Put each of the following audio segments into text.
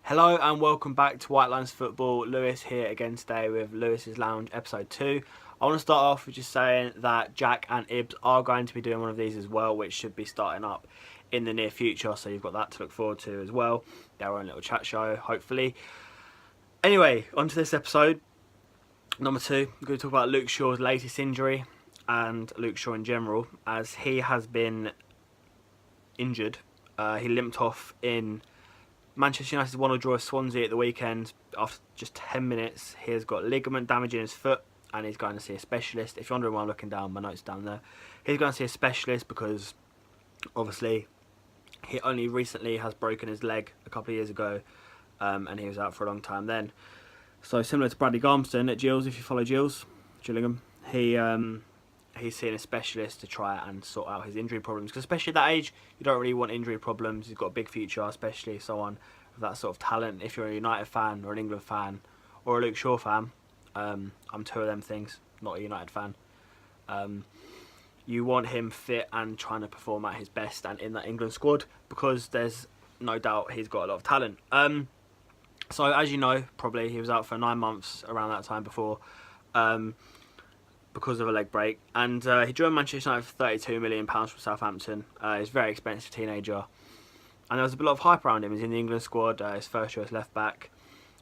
Hello and welcome back to White Lines Football. Lewis here again today with Lewis's Lounge episode 2. I want to start off with just saying that Jack and Ibs are going to be doing one of these as well, which should be starting up in the near future, so you've got that to look forward to as well. Their own little chat show, hopefully. Anyway, on to this episode. Number 2, I'm going to talk about Luke Shaw's latest injury and Luke Shaw in general, as he has been injured. He limped off in Manchester United's 1-1 draw with Swansea at the weekend. After just 10 minutes, he has got ligament damage in his foot and he's going to see a specialist. If you're wondering why I'm looking down, my notes down there. He's going to see a specialist because, obviously, he only recently has broken his leg a couple of years ago and he was out for a long time then. So similar to Bradley Garmston at Gills, if you follow Gillingham, he's seeing a specialist to try and sort out his injury problems. Because especially at that age, you don't really want injury problems. He's got a big future, especially someone with that sort of talent. If you're a United fan or an England fan or a Luke Shaw fan, I'm two of them things, not a United fan. You want him fit and trying to perform at his best and in that England squad, because there's no doubt he's got a lot of talent. So as you know, probably he was out for 9 months around that time before. Because of a leg break, and he joined Manchester United for £32 million from Southampton. He's a very expensive teenager, and there was a lot of hype around him. He's in the England squad, his first choice left back,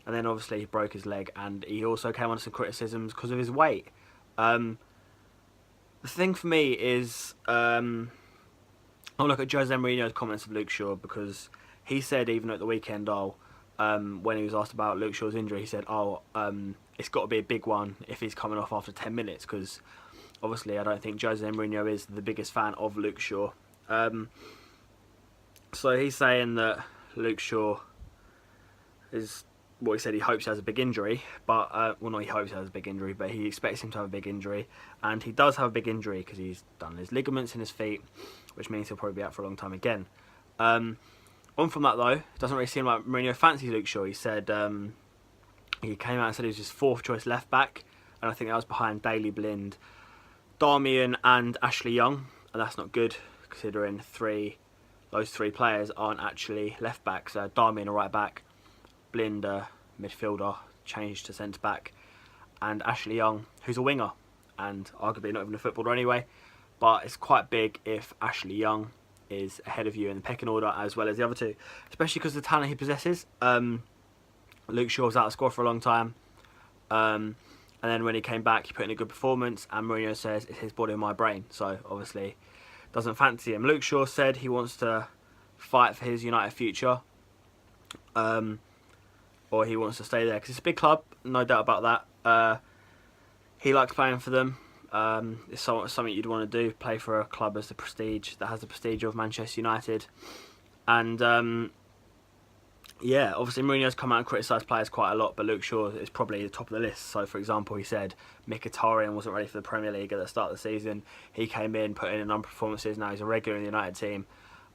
and then obviously he broke his leg, and he also came under some criticisms because of his weight. The thing for me is, I'll look at Jose Mourinho's comments of Luke Shaw, because he said even at the weekend, when he was asked about Luke Shaw's injury, he said, it's got to be a big one if he's coming off after 10 minutes, because obviously I don't think Jose Mourinho is the biggest fan of Luke Shaw. So he's saying that Luke Shaw is, what he said, he hopes he has a big injury, but, well, not he hopes he has a big injury, but he expects him to have a big injury, and he does have a big injury because he's done his ligaments in his feet, which means he'll probably be out for a long time again. On from that though, it doesn't really seem like Mourinho fancies Luke Shaw. He said, he came out and said he was his 4th choice left back, and I think that was behind Daley Blind, Darmian and Ashley Young, and that's not good considering those three players aren't actually left backs. Darmian a right back, Blind a midfielder, changed to centre back, and Ashley Young, who's a winger and arguably not even a footballer anyway, but it's quite big if Ashley Young is ahead of you in the pecking order as well as the other two, especially because of the talent he possesses. Luke Shaw was out of squad for a long time, and then when he came back, he put in a good performance, and Mourinho says it's his body and my brain, so obviously doesn't fancy him. Luke Shaw said he wants to fight for his United future, or he wants to stay there because it's a big club, no doubt about that. He likes playing for them. It's something you'd want to do, play for a club that has the prestige of Manchester United, and yeah, obviously Mourinho's come out and criticised players quite a lot, but Luke Shaw is probably the top of the list. So, for example, he said Mkhitaryan wasn't ready for the Premier League at the start of the season. He came in, put in a number of performances, now he's a regular in the United team.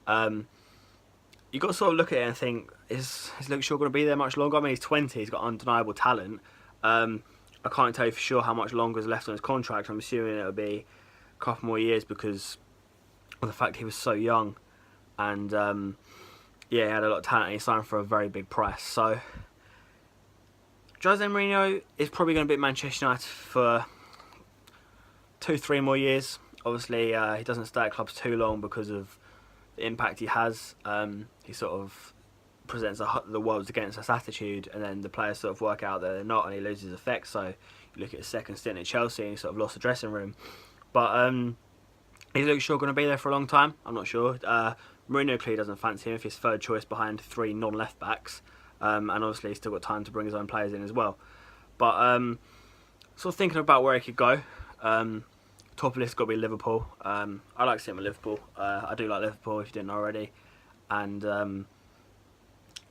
You've got to sort of look at it and think, is Luke Shaw going to be there much longer? I mean, he's 20, he's got undeniable talent. I can't tell you for sure how much longer is left on his contract. I'm assuming it'll be a couple more years because of the fact he was so young, and yeah, he had a lot of talent and he signed for a very big price. So Jose Mourinho is probably going to be at Manchester United for 2-3 more years. Obviously, he doesn't stay at clubs too long because of the impact he has. He sort of presents the world's against us attitude, and then the players sort of work out that they're not, and he loses effect. So you look at his second stint at Chelsea and he sort of lost the dressing room. But is Luke Shaw going to be there for a long time? I'm not sure. Mourinho clearly doesn't fancy him if he's 3rd choice behind 3 non-left backs, and obviously he's still got time to bring his own players in as well. But sort of thinking about where he could go, top of the list got to be Liverpool. I like seeing him at Liverpool. I do like Liverpool, if you didn't know already, and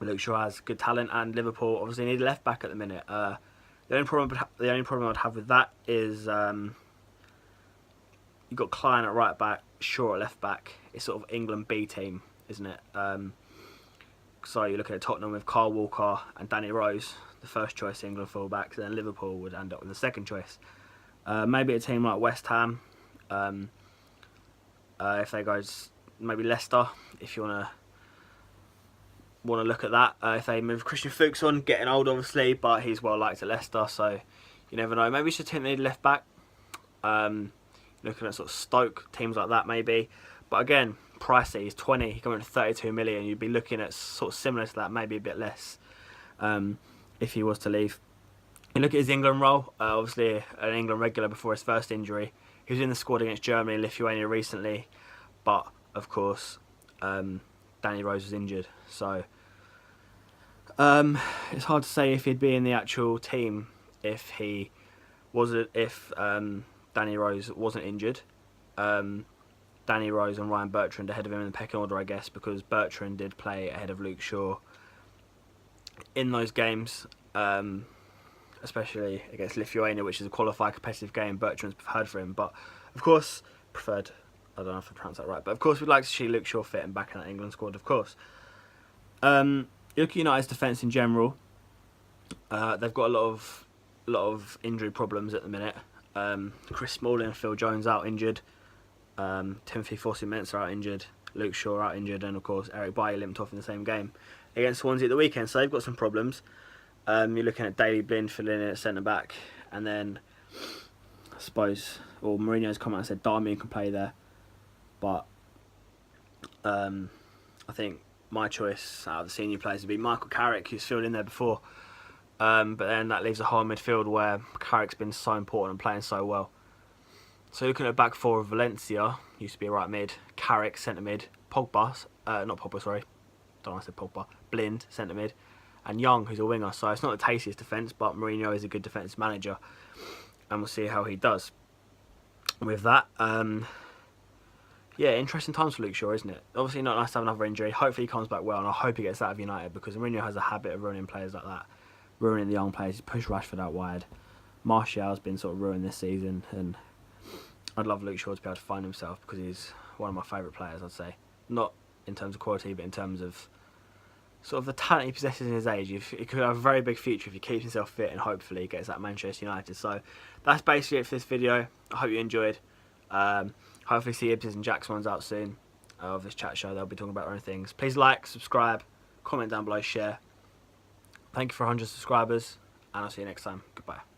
Luke Shaw has good talent, and Liverpool obviously need a left back at the minute. The only problem I'd have with that is you've got Klein at right back, Shaw at left back. It's sort of England B team, isn't it? So you're looking at Tottenham with Kyle Walker and Danny Rose, the 1st choice England fullbacks, and then Liverpool would end up with the 2nd choice. Maybe a team like West Ham, if they go, maybe Leicester, if you want to want to look at that. If they move Christian Fuchs on, getting old obviously, but he's well liked at Leicester, so you never know. Maybe you should take the left back. Looking at sort of Stoke, teams like that maybe. But again, pricey. He's 20, he's coming to 32 million. You'd be looking at sort of similar to that, maybe a bit less, if he was to leave. You look at his England role, obviously an England regular before his first injury. He was in the squad against Germany and Lithuania recently, but of course, Danny Rose was injured. So it's hard to say if he'd be in the actual team if he wasn't. If Danny Rose wasn't injured. Danny Rose and Ryan Bertrand ahead of him in the pecking order, I guess, because Bertrand did play ahead of Luke Shaw in those games. Especially against Lithuania, which is a qualified competitive game. Bertrand's preferred for him, but of course, preferred, I don't know if I pronounced that right, but of course we'd like to see Luke Shaw fit and back in that England squad, of course. You look at United's defence in general, they've got a lot of injury problems at the minute. Chris Smalling and Phil Jones out injured, Timothy Fosu-Mensah out injured, Luke Shaw out injured, and of course Eric Bailly limped off in the same game against Swansea at the weekend, so they've got some problems. You're looking at Daley Blind filling in at centre back, and then I suppose, or Mourinho's come out and said Darmian can play there, but I think my choice out of the senior players would be Michael Carrick, who's filled in there before, but then that leaves a whole midfield where Carrick's been so important and playing so well. So looking at back four of Valencia, used to be a right mid, Carrick centre mid, Pogba, not Pogba, sorry, don't know why I said Pogba, Blind centre mid, and Young, who's a winger. So it's not the tastiest defence, but Mourinho is a good defensive manager, and we'll see how he does with that. Yeah, interesting times for Luke Shaw, isn't it? Obviously not nice to have another injury. Hopefully he comes back well, and I hope he gets out of United, because Mourinho has a habit of ruining players like that, ruining the young players. He's pushed Rashford out wide. Martial's been sort of ruined this season, and I'd love Luke Shaw to be able to find himself, because he's one of my favourite players, I'd say. Not in terms of quality, but in terms of sort of the talent he possesses in his age. He could have a very big future if he keeps himself fit and hopefully gets at Manchester United. So that's basically it for this video. I hope you enjoyed. Hopefully see Ibs' and Jack's ones out soon of this chat show. They'll be talking about their own things. Please like, subscribe, comment down below, share. Thank you for 100 subscribers, and I'll see you next time. Goodbye.